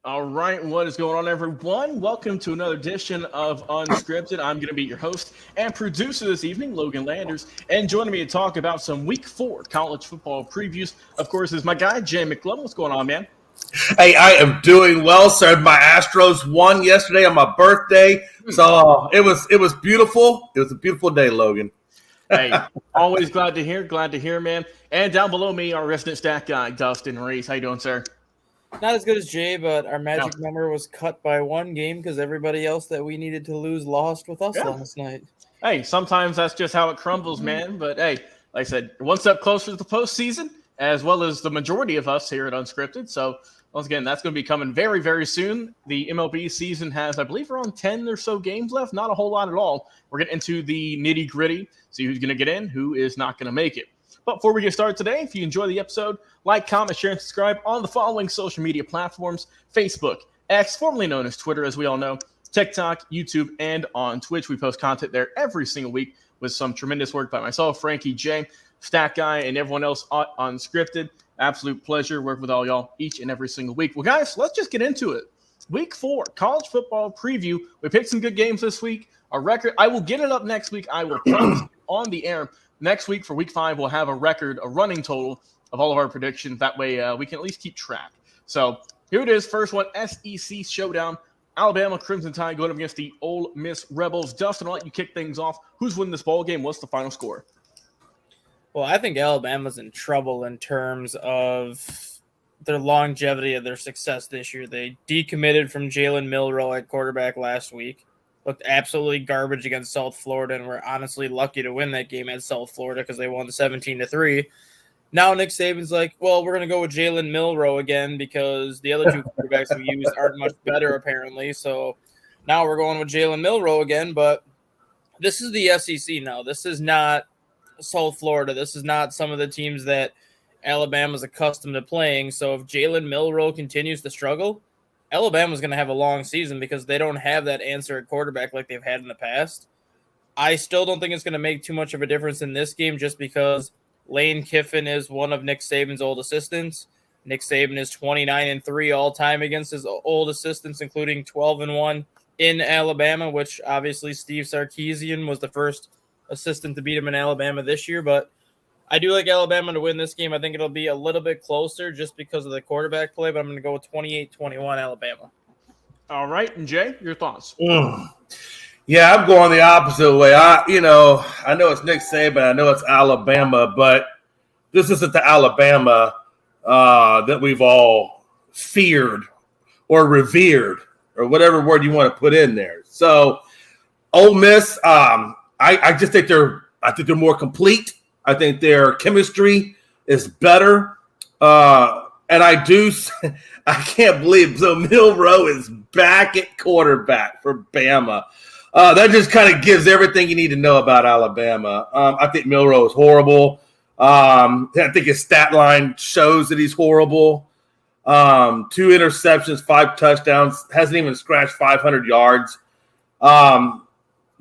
All right, what is going on, everyone? Welcome to another edition of Unscripted. I'm going to be your host and producer this evening, Logan Landers, and joining me to talk about some Week 4 college football previews, of course, is my guy, Jay McClellan. What's going on, man? Hey, I am doing well, sir. My Astros won yesterday on my birthday, so it was beautiful. It was a beautiful day, Logan. Hey, always glad to hear, man. And down below me, our resident stat guy, Dustin Reese. How you doing, sir? Not as good as Jay, but our magic number was cut by one game because everybody else that we needed to lose lost with us last night. Hey, sometimes that's just how it crumbles, man. But hey, like I said, one step closer to the postseason, as well as the majority of us here at Unscripted. So once again, that's going to be coming very, very soon. The MLB season has, I believe, around 10 or so games left. Not a whole lot at all. We're getting into the nitty-gritty, see who's going to get in, who is not going to make it. But before we get started today, if you enjoy the episode, like, comment, share, and subscribe on the following social media platforms: Facebook, X, formerly known as Twitter, as we all know, TikTok, YouTube, and on Twitch. We post content there every single week with some tremendous work by myself, Frankie J, Stat Guy, and everyone else on Unscripted. Absolute pleasure working with all y'all each and every single week. Well, guys, let's just get into it. Week 4, college football preview. We picked some good games this week. A record. I will get it up next week. I will post on the air. Next week for Week 5, we'll have a running total of all of our predictions. That way we can at least keep track. So here it is. First one, SEC Showdown. Alabama Crimson Tide going up against the Ole Miss Rebels. Dustin, I'll let you kick things off. Who's winning this ball game? What's the final score? Well, I think Alabama's in trouble in terms of their longevity of their success this year. They decommitted from Jalen Milroe at quarterback last week. Looked absolutely garbage against South Florida, and we're honestly lucky to win that game at South Florida because they won 17-3. Now Nick Saban's like, well, we're going to go with Jalen Milroe again because the other two quarterbacks we used aren't much better apparently. So now we're going with Jalen Milroe again, but this is the SEC now. This is not South Florida. This is not some of the teams that Alabama's accustomed to playing. So if Jalen Milroe continues to struggle, Alabama's going to have a long season because they don't have that answer at quarterback like they've had in the past. I still don't think it's going to make too much of a difference in this game just because Lane Kiffin is one of Nick Saban's old assistants. Nick Saban is 29-3 all time against his old assistants, including 12-1 in Alabama, which obviously Steve Sarkisian was the first assistant to beat him in Alabama this year. But I do like Alabama to win this game. I think it'll be a little bit closer just because of the quarterback play, but I'm going to go with 28-21 Alabama. All right. And Jay, your thoughts? Yeah, I'm going the opposite way. I know it's Nick Saban. I know it's Alabama, but this isn't the Alabama that we've all feared or revered or whatever word you want to put in there. So Ole Miss, I just think they're more complete. I think their chemistry is better. And I can't believe so Milroe is back at quarterback for Bama. That just kind of gives everything you need to know about Alabama. I think Milroe is horrible. I think his stat line shows that he's horrible. 2 interceptions, 5 touchdowns, hasn't even scratched 500 yards.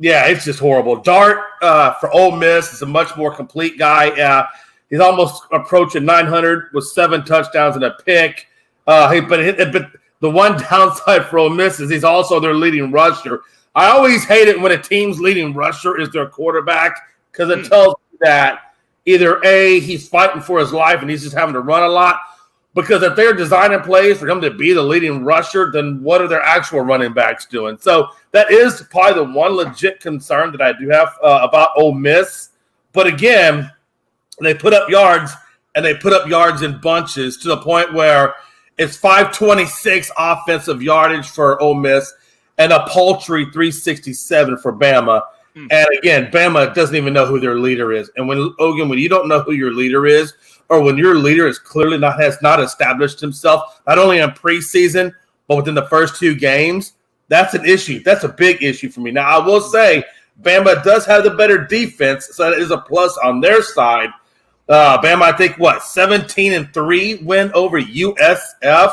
Yeah, it's just horrible. Dart for Ole Miss is a much more complete guy. He's almost approaching 900 with 7 touchdowns and a pick. But the one downside for Ole Miss is he's also their leading rusher. I always hate it when a team's leading rusher is their quarterback because it tells me that either A, he's fighting for his life and he's just having to run a lot, Because if they're designing plays for him to be the leading rusher, then what are their actual running backs doing? So that is probably the one legit concern that I do have about Ole Miss. But again, they put up yards, and they put up yards in bunches to the point where it's 526 offensive yardage for Ole Miss and a paltry 367 for Bama. And again, Bama doesn't even know who their leader is. And when you don't know who your leader is, or when your leader is clearly has not established himself, not only in preseason, but within the first 2 games, that's an issue. That's a big issue for me. Now, I will say Bama does have the better defense, so that is a plus on their side. Bama, I think, 17-3 win over USF.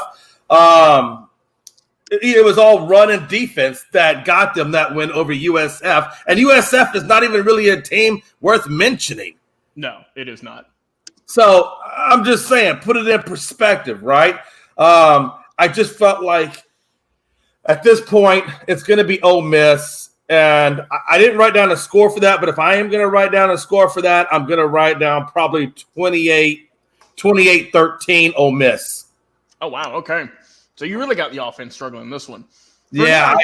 It was all run and defense that got them that win over USF. And USF is not even really a team worth mentioning. No, it is not. So I'm just saying, put it in perspective, right? I just felt like at this point it's going to be Ole Miss. And I didn't write down a score for that, but if I am going to write down a score for that, I'm going to write down probably 28-13 Ole Miss. Oh, wow. Okay. So you really got the offense struggling in this one. Yeah,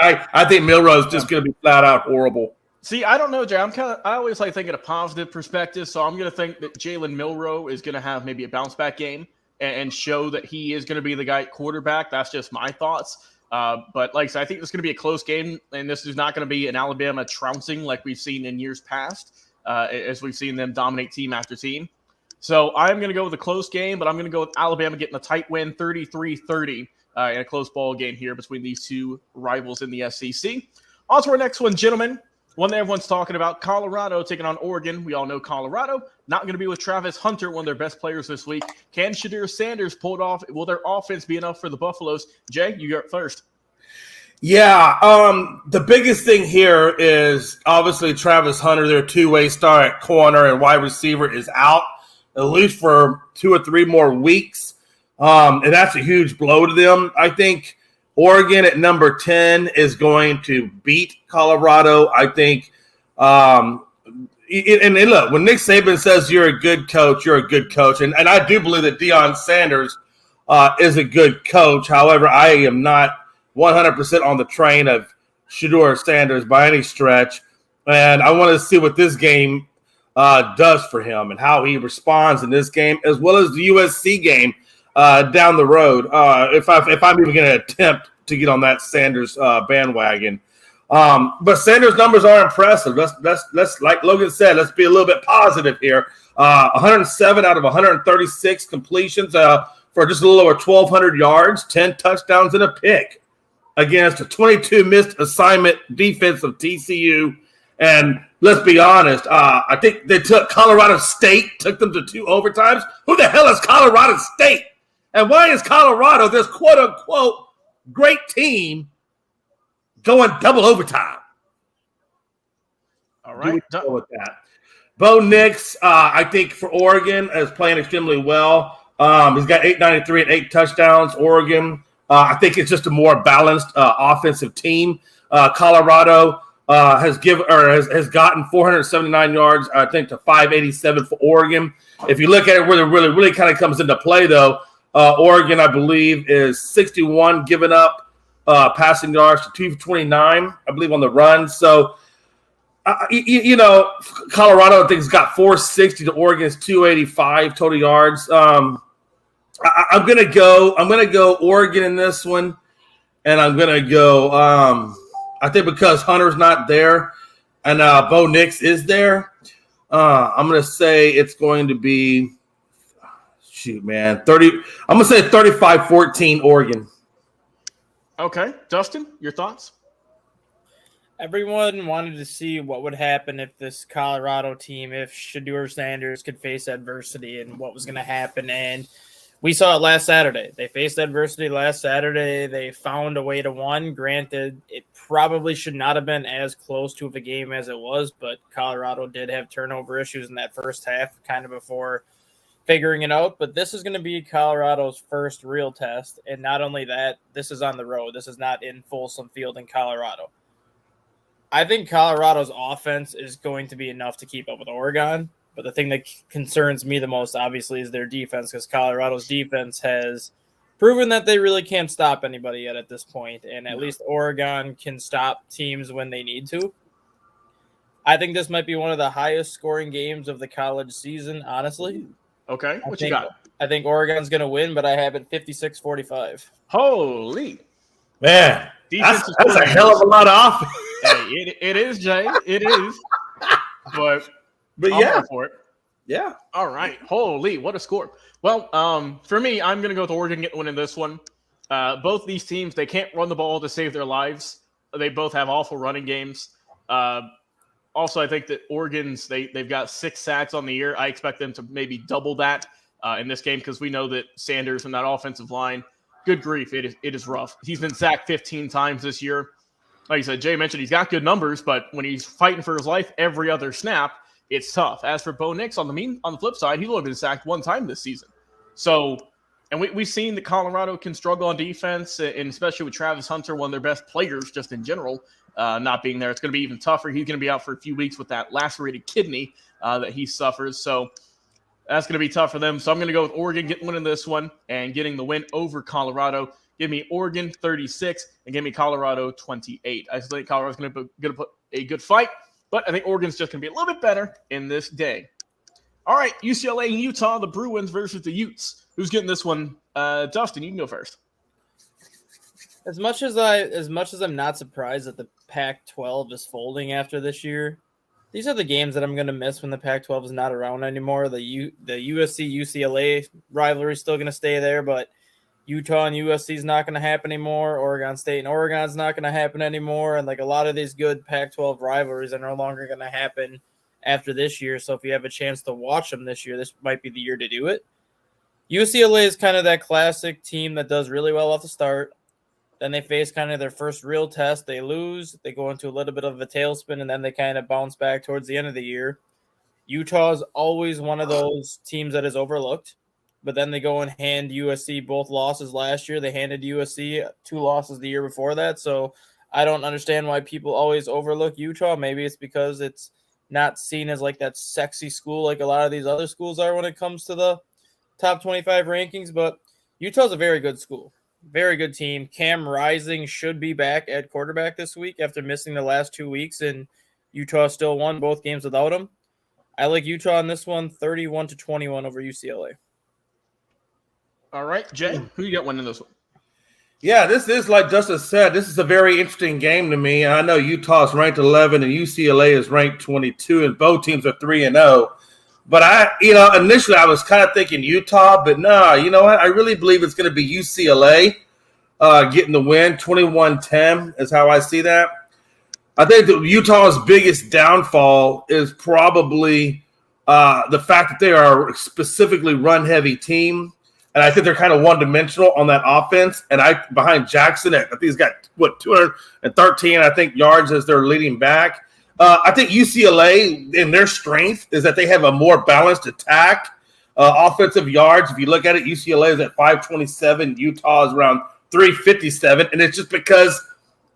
I think Milroe's just going to be flat out horrible. See, I don't know, Jay. I always like thinking a positive perspective, so I'm going to think that Jalen Milroe is going to have maybe a bounce back game and show that he is going to be the guy at quarterback. That's just my thoughts. But like I said, I think this is going to be a close game, and this is not going to be an Alabama trouncing like we've seen in years past, as we've seen them dominate team after team. So I'm going to go with a close game, but I'm going to go with Alabama getting a tight win, 33-30, in a close ball game here between these two rivals in the SEC. On to our next one, gentlemen. One that everyone's talking about, Colorado taking on Oregon. We all know Colorado. Not going to be with Travis Hunter, one of their best players this week. Can Shedeur Sanders pull it off? Will their offense be enough for the Buffaloes? Jay, you go first. Yeah, the biggest thing here is obviously Travis Hunter, their two-way star at corner and wide receiver, is out at least for 2 or 3 more weeks. And that's a huge blow to them. I think Oregon at number 10 is going to beat Colorado. I think and look, when Nick Saban says you're a good coach, you're a good coach. And I do believe that Deion Sanders is a good coach. However, I am not 100% on the train of Shedeur Sanders by any stretch. And I want to see what this game does for him and how he responds in this game, as well as the USC game down the road. If I'm even going to attempt to get on that Sanders bandwagon. But Sanders' numbers are impressive. Let's like Logan said, let's be a little bit positive here. 107 out of 136 completions for just a little over 1,200 yards, 10 touchdowns and a pick against a 22 missed assignment defense of TCU. And let's be honest, I think they took Colorado State, took them to 2 overtimes. Who the hell is Colorado State? And why is Colorado, this quote-unquote great team, going double overtime? All right. Go with that. Bo Nix, I think for Oregon, is playing extremely well. He's got 893 and 8 touchdowns. Oregon, I think it's just a more balanced offensive team. Colorado has gotten 479 yards, I think, to 587 for Oregon. If you look at it, where it really kind of comes into play, though, Oregon, I believe, is 61 giving up passing yards to 229, I believe, on the run. So, Colorado, I think, has got 460 to Oregon's 285 total yards. I'm gonna go Oregon in this one, and I'm gonna go. I think because Hunter's not there and Bo Nix is there, I'm gonna say it's going to be. Shoot, man, 30. I'm gonna say 35-14 Oregon. Okay, Dustin, your thoughts? Everyone wanted to see what would happen if this Colorado team, if Shedeur Sanders could face adversity and what was going to happen. And we saw it last Saturday. They faced adversity last Saturday. They found a way to win. Granted, it probably should not have been as close to a game as it was, but Colorado did have turnover issues in that first half, kind of before figuring it out. But this is going to be Colorado's first real test. And not only that, this is on the road. This is not in Folsom Field in Colorado. I think Colorado's offense is going to be enough to keep up with Oregon. But the thing that concerns me the most, obviously, is their defense, because Colorado's defense has proven that they really can't stop anybody yet at this point, and at least Oregon can stop teams when they need to. I think this might be one of the highest scoring games of the college season, honestly. Okay, what you got? I think Oregon's going to win, but I have it 56-45. Holy. Man, that's a hell of a lot of offense. Hey, it is, Jay. It is. But yeah. For it. Yeah. All right. Holy, what a score. Well, for me, I'm going to go with Oregon winning this one. Both these teams, they can't run the ball to save their lives. They both have awful running games. Also, I think that Oregon's, they've got 6 sacks on the year. I expect them to maybe double that in this game because we know that Sanders and that offensive line, good grief, it is rough. He's been sacked 15 times this year. Like you said, Jay mentioned he's got good numbers, but when he's fighting for his life every other snap, it's tough. As for Bo Nix, on the flip side, he's only been sacked 1 time this season. So, and we've seen that Colorado can struggle on defense, and especially with Travis Hunter, one of their best players just in general, not being there. It's going to be even tougher. He's going to be out for a few weeks with that lacerated kidney that he suffers. So that's going to be tough for them. So I'm going to go with Oregon winning this one and getting the win over Colorado. Give me Oregon 36 and give me Colorado 28. I think Colorado's going to put a good fight, but I think Oregon's just going to be a little bit better in this day. All right, UCLA and Utah, the Bruins versus the Utes. Who's getting this one? Dustin, you can go first. As much as I'm not surprised that the Pac-12 is folding after this year, these are the games that I'm going to miss when the Pac-12 is not around anymore. The USC-UCLA rivalry is still going to stay there, but Utah and USC is not going to happen anymore. Oregon State and Oregon is not going to happen anymore. And like a lot of these good Pac-12 rivalries are no longer going to happen after this year. So if you have a chance to watch them this year, this might be the year to do it. UCLA is kind of that classic team that does really well off the start. Then they face kind of their first real test. They lose. They go into a little bit of a tailspin, and then they kind of bounce back towards the end of the year. Utah is always one of those teams that is overlooked. But then they go and hand USC both losses last year. They handed USC 2 losses the year before that. So I don't understand why people always overlook Utah. Maybe it's because it's not seen as like that sexy school like a lot of these other schools are when it comes to the top 25 rankings. But Utah's a very good school. Very good team. Cam Rising should be back at quarterback this week after missing the last 2 weeks, and Utah still won both games without him. I like Utah in this one, 31-21 over UCLA. All right, Jay, who you got winning this one? Yeah, this is, like Dustin said, this is a very interesting game to me. I know Utah's ranked 11 and UCLA is ranked 22, and both teams are 3-0. But initially I was kind of thinking Utah, but no, you know what? I really believe it's going to be UCLA getting the win. 21-10 is how I see that. I think that Utah's biggest downfall is probably the fact that they are a specifically run-heavy team. And I think they're kind of one-dimensional on that offense. And behind Jackson, I think he's got, 213, I think, yards as their leading back. I think UCLA, in their strength, is that they have a more balanced attack. Offensive yards, if you look at it, UCLA is at 527. Utah is around 357. And it's just because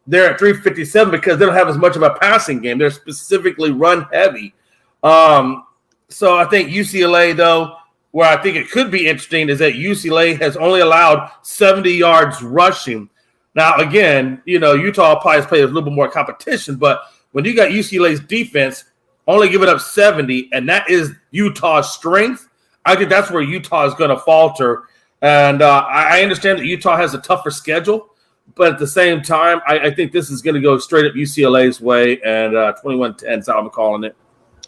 they're at 357 because they don't have as much of a passing game. They're specifically run-heavy. So I think UCLA, though, where I think it could be interesting is that UCLA has only allowed 70 yards rushing. Now, again, Utah probably has played a little bit more competition, but when you got UCLA's defense only giving up 70, and that is Utah's strength, I think that's where Utah is going to falter. And I understand that Utah has a tougher schedule, but at the same time, I think this is going to go straight up UCLA's way, and 21-10 is how I'm calling it.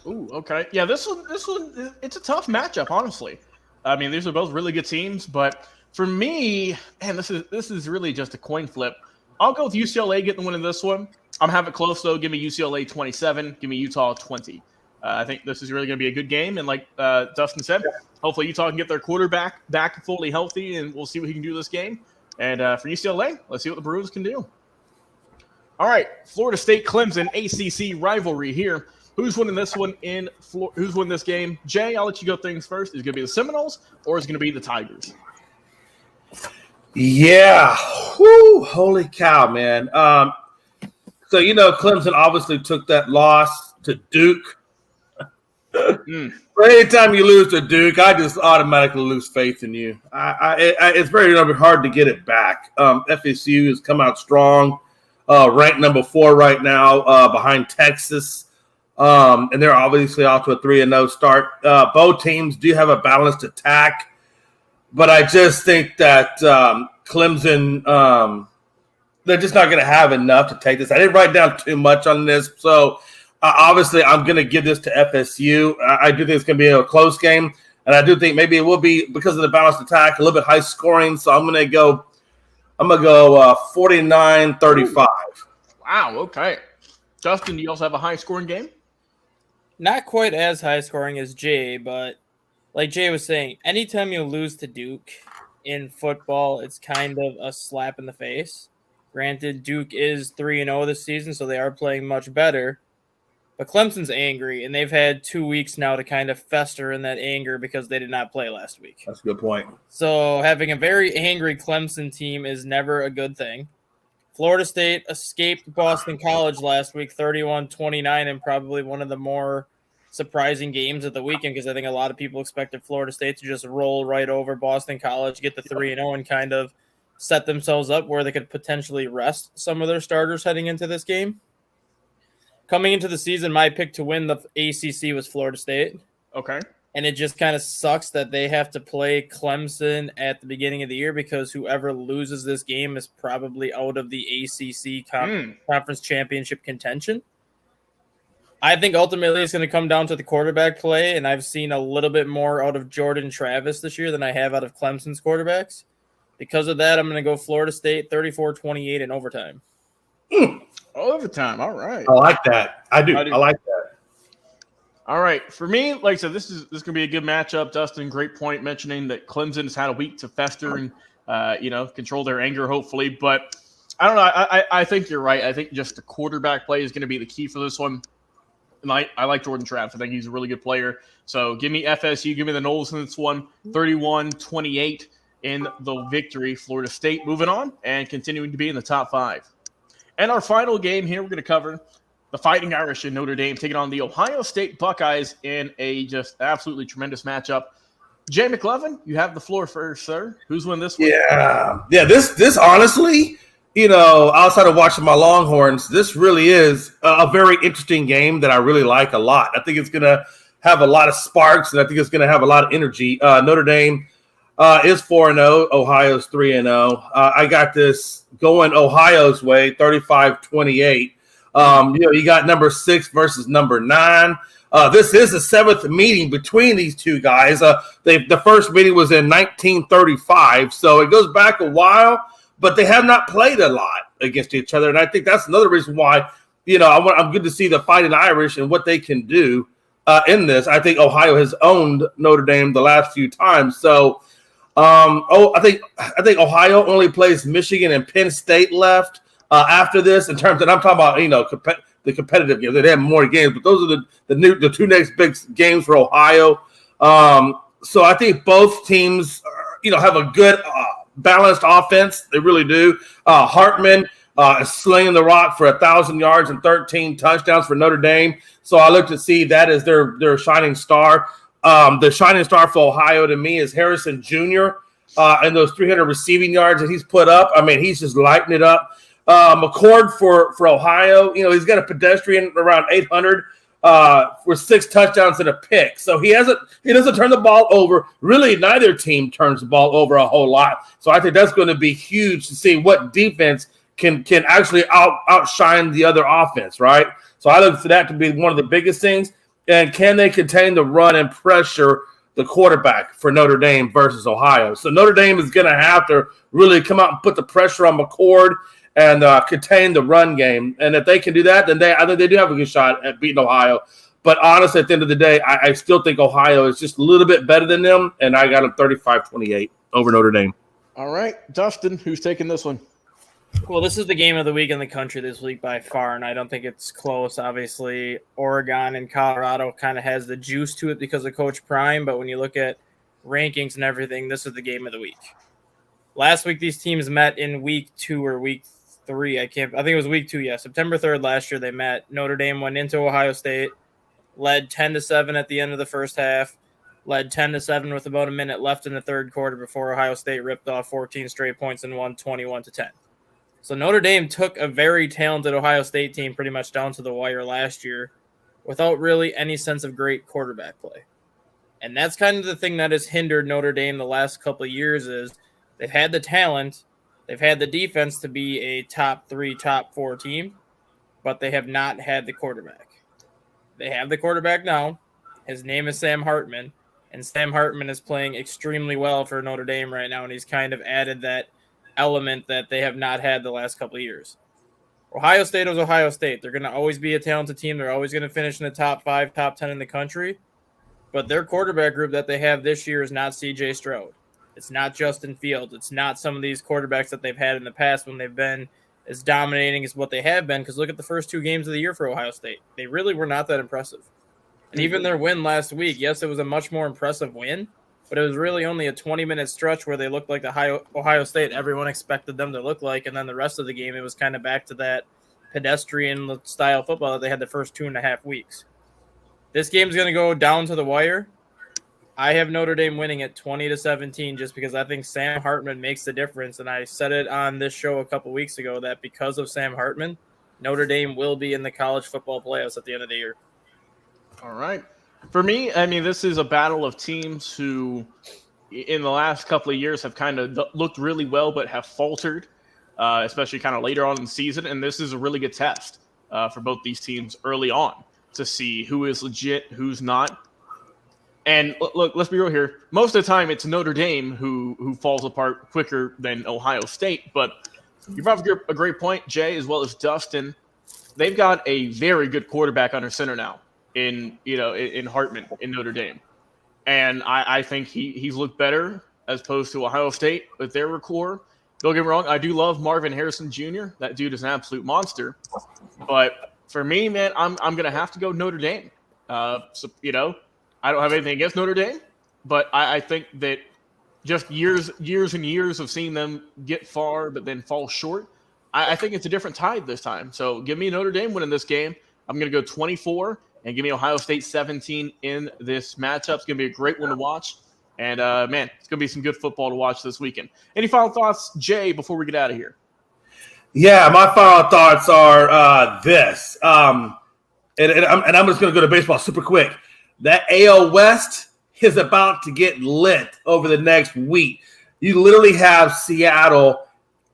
Ooh, okay. Yeah, this one, it's a tough matchup, honestly. I mean, these are both really good teams, but for me, man, this is really just a coin flip. I'll go with UCLA getting the win in this one. I'm having it close, though. Give me UCLA 27. Give me Utah 20. I think this is really going to be a good game. And like Dustin said, hopefully Utah can get their quarterback back fully healthy, and we'll see what he can do this game. And for UCLA, let's see what the Bruins can do. All right, Florida State Clemson ACC rivalry here. Who's winning this one who's winning this game? Jay, I'll let you go things first. Is it going to be the Seminoles or is it going to be the Tigers? Yeah. Whew, holy cow, man. So, Clemson obviously took that loss to Duke. But anytime you lose to Duke, I just automatically lose faith in you. It's very hard to get it back. FSU has come out strong, ranked number 4 right now, behind Texas, and they're obviously off to a 3-0 start. Both teams do have a balanced attack, but I just think that Clemson, they're just not going to have enough to take this. I didn't write down too much on this, so. Obviously, I'm going to give this to FSU. I do think it's going to be a close game, and I do think maybe it will be because of the balanced attack, a little bit high scoring. So I'm going to go 49-35. Wow. Okay. Justin, do you also have a high scoring game? Not quite as high scoring as Jay, but like Jay was saying, anytime you lose to Duke in football, it's kind of a slap in the face. Granted, Duke is 3-0 this season, so they are playing much better. But Clemson's angry, and they've had 2 weeks now to kind of fester in that anger because they did not play last week. That's a good point. So having a very angry Clemson team is never a good thing. Florida State escaped Boston College last week, 31-29, and probably one of the more surprising games of the weekend because I think a lot of people expected Florida State to just roll right over Boston College, get the 3-0, and kind of set themselves up where they could potentially rest some of their starters heading into this game. Coming into the season, my pick to win the ACC was Florida State. Okay. And it just kind of sucks that they have to play Clemson at the beginning of the year because whoever loses this game is probably out of the ACC conference championship contention. I think ultimately it's going to come down to the quarterback play, and I've seen a little bit more out of Jordan Travis this year than I have out of Clemson's quarterbacks. Because of that, I'm going to go Florida State 34-28 in overtime. Overtime. All right. I like that. I do. I like that. All right. For me, like I said, this is going to be a good matchup. Dustin, great point mentioning that Clemson has had a week to fester and, control their anger, hopefully. But I don't know. I think you're right. I think just the quarterback play is going to be the key for this one. And I like Jordan Travis. I think he's a really good player. So give me FSU. Give me the Noles in this one. 31-28 in the victory. Florida State moving on and continuing to be in the top 5. And our final game here, we're going to cover the Fighting Irish in Notre Dame taking on the Ohio State Buckeyes in a just absolutely tremendous matchup. Jay McLovin, you have the floor first, sir. Who's winning this one? Yeah. This honestly, outside of watching my Longhorns, this really is a very interesting game that I really like a lot. I think it's going to have a lot of sparks, and I think it's going to have a lot of energy. Notre Dame is 4-0. Ohio's 3-0. I got this going Ohio's way, 35-28. You got number 6 versus number 9. This is the 7th meeting between these two guys. The first meeting was in 1935, so it goes back a while, but they have not played a lot against each other, and I think that's another reason why, I'm good to see the Fighting Irish and what they can do in this. I think Ohio has owned Notre Dame the last few times, so I think Ohio only plays Michigan and Penn State left after this in terms of, I'm talking about, the competitive games. They have more games, but those are the 2 next big games for Ohio. So I think both teams, have a good balanced offense. They really do. Hartman is slinging the rock for 1,000 yards and 13 touchdowns for Notre Dame. So I look to see that as their shining star. The shining star for Ohio to me is Harrison Jr. And those 300 receiving yards that he's put up. I mean, he's just lighting it up. McCord for Ohio, he's got a pedestrian around 800 for 6 touchdowns and a pick. So he doesn't turn the ball over. Really, neither team turns the ball over a whole lot. So I think that's going to be huge to see what defense can actually outshine the other offense, right? So I look for that to be one of the biggest things. And can they contain the run and pressure the quarterback for Notre Dame versus Ohio? So Notre Dame is going to have to really come out and put the pressure on McCord and contain the run game. And if they can do that, then I think they do have a good shot at beating Ohio. But honestly, at the end of the day, I still think Ohio is just a little bit better than them, and I got them 35-28 over Notre Dame. All right, Dustin, who's taking this one? Well, this is the game of the week in the country this week by far, and I don't think it's close. Obviously, Oregon and Colorado kind of has the juice to it because of Coach Prime, but when you look at rankings and everything, this is the game of the week. Last week, these teams met in week 2 or week 3. I think it was week 2, yeah. September 3rd last year they met. Notre Dame went into Ohio State, led 10-7 at the end of the first half, led 10-7 with about a minute left in the third quarter before Ohio State ripped off 14 straight points and won 21-10. So Notre Dame took a very talented Ohio State team pretty much down to the wire last year without really any sense of great quarterback play. And that's kind of the thing that has hindered Notre Dame the last couple of years is they've had the talent, they've had the defense to be a top 3, top 4 team, but they have not had the quarterback. They have the quarterback now. His name is Sam Hartman, and Sam Hartman is playing extremely well for Notre Dame right now, and he's kind of added that element that they have not had the last couple of years. Ohio State is Ohio State. They're going to always be a talented team. They're always going to finish in the top 5, top 10 in the country. But their quarterback group that they have this year is not C.J. Stroud. It's not Justin Fields. It's not some of these quarterbacks that they've had in the past when they've been as dominating as what they have been. Because look at the first 2 games of the year for Ohio State. They really were not that impressive. And even their win last week, yes, it was a much more impressive win, but it was really only a 20-minute stretch where they looked like the Ohio State everyone expected them to look like. And then the rest of the game, it was kind of back to that pedestrian style football that they had the first 2.5 weeks. This game's going to go down to the wire. I have Notre Dame winning at 20-17 just because I think Sam Hartman makes the difference. And I said it on this show a couple weeks ago that because of Sam Hartman, Notre Dame will be in the college football playoffs at the end of the year. All right. For me, I mean, this is a battle of teams who in the last couple of years have kind of looked really well but have faltered, especially kind of later on in the season. And this is a really good test for both these teams early on to see who is legit, who's not. And look, let's be real here. Most of the time, it's Notre Dame who falls apart quicker than Ohio State. But you brought up a great point, Jay, as well as Dustin. They've got a very good quarterback under center now in Hartman in Notre Dame, and I think he's looked better as opposed to Ohio State with their core. Don't get me wrong, I do love Marvin Harrison Jr. That dude is an absolute monster. But for me, man, I'm gonna have to go Notre Dame. I don't have anything against Notre Dame, but I think that just years and years of seeing them get far but then fall short, I think it's a different tide this time. So give me Notre Dame winning this game. I'm going to go 24 and give me Ohio State 17 in this matchup. It's going to be a great one to watch. And, man, it's going to be some good football to watch this weekend. Any final thoughts, Jay, before we get out of here? Yeah, my final thoughts are this. And I'm just going to go to baseball super quick. That AL West is about to get lit over the next week. You literally have Seattle.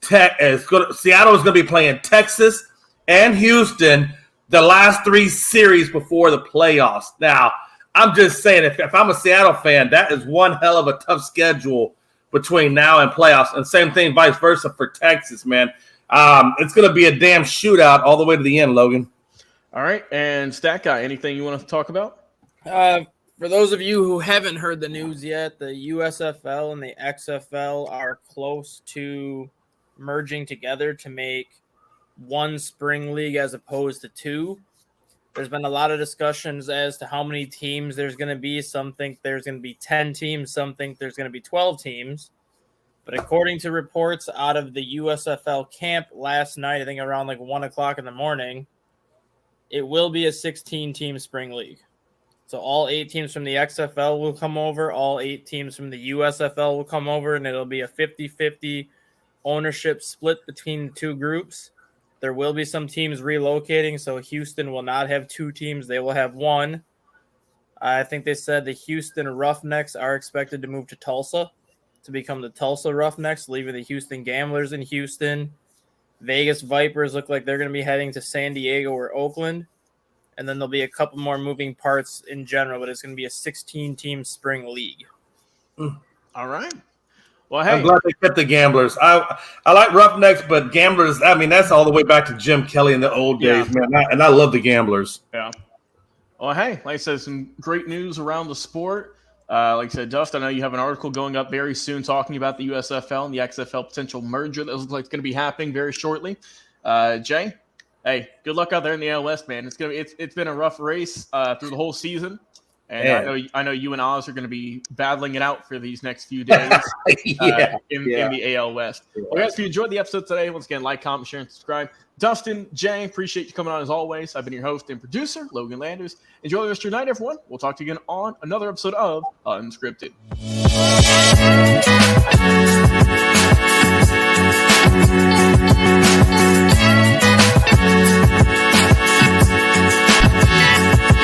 Seattle is going to be playing Texas and Houston the last 3 series before the playoffs. Now, I'm just saying, if I'm a Seattle fan, that is one hell of a tough schedule between now and playoffs. And same thing, vice versa for Texas, man. It's going to be a damn shootout all the way to the end, Logan. All right. And Stat Guy, anything you want to talk about? For those of you who haven't heard the news yet, the USFL and the XFL are close to merging together to make one spring league as opposed to 2. There's been a lot of discussions as to how many teams there's going to be. Some think there's going to be 10 teams. Some think there's going to be 12 teams. But according to reports out of the USFL camp last night, I think around like 1 o'clock in the morning, it will be a 16-team spring league. So all 8 teams from the XFL will come over. All 8 teams from the USFL will come over, and it'll be a 50-50 ownership split between the 2 groups. There will be some teams relocating, so Houston will not have 2 teams. They will have 1. I think they said the Houston Roughnecks are expected to move to Tulsa to become the Tulsa Roughnecks, leaving the Houston Gamblers in Houston. Vegas Vipers look like they're going to be heading to San Diego or Oakland. And then there'll be a couple more moving parts in general, but it's going to be a 16-team spring league. All right. Well, hey. I'm glad they kept the Gamblers. I like Roughnecks, but Gamblers, I mean, that's all the way back to Jim Kelly in the old days, man. And I love the Gamblers. Yeah. Well, hey, like I said, some great news around the sport. Like I said, Dust, I know you have an article going up very soon talking about the USFL and the XFL potential merger that looks like it's going to be happening very shortly. Jay, hey, good luck out there in the AL West, man. It's been a rough race through the whole season. And I know you and Oz are going to be battling it out for these next few days in the AL West. Well, guys, if you enjoyed the episode today, once again, like, comment, share, and subscribe. Dustin, Jay, appreciate you coming on as always. I've been your host and producer, Logan Landers. Enjoy the rest of your night, everyone. We'll talk to you again on another episode of Unscripted.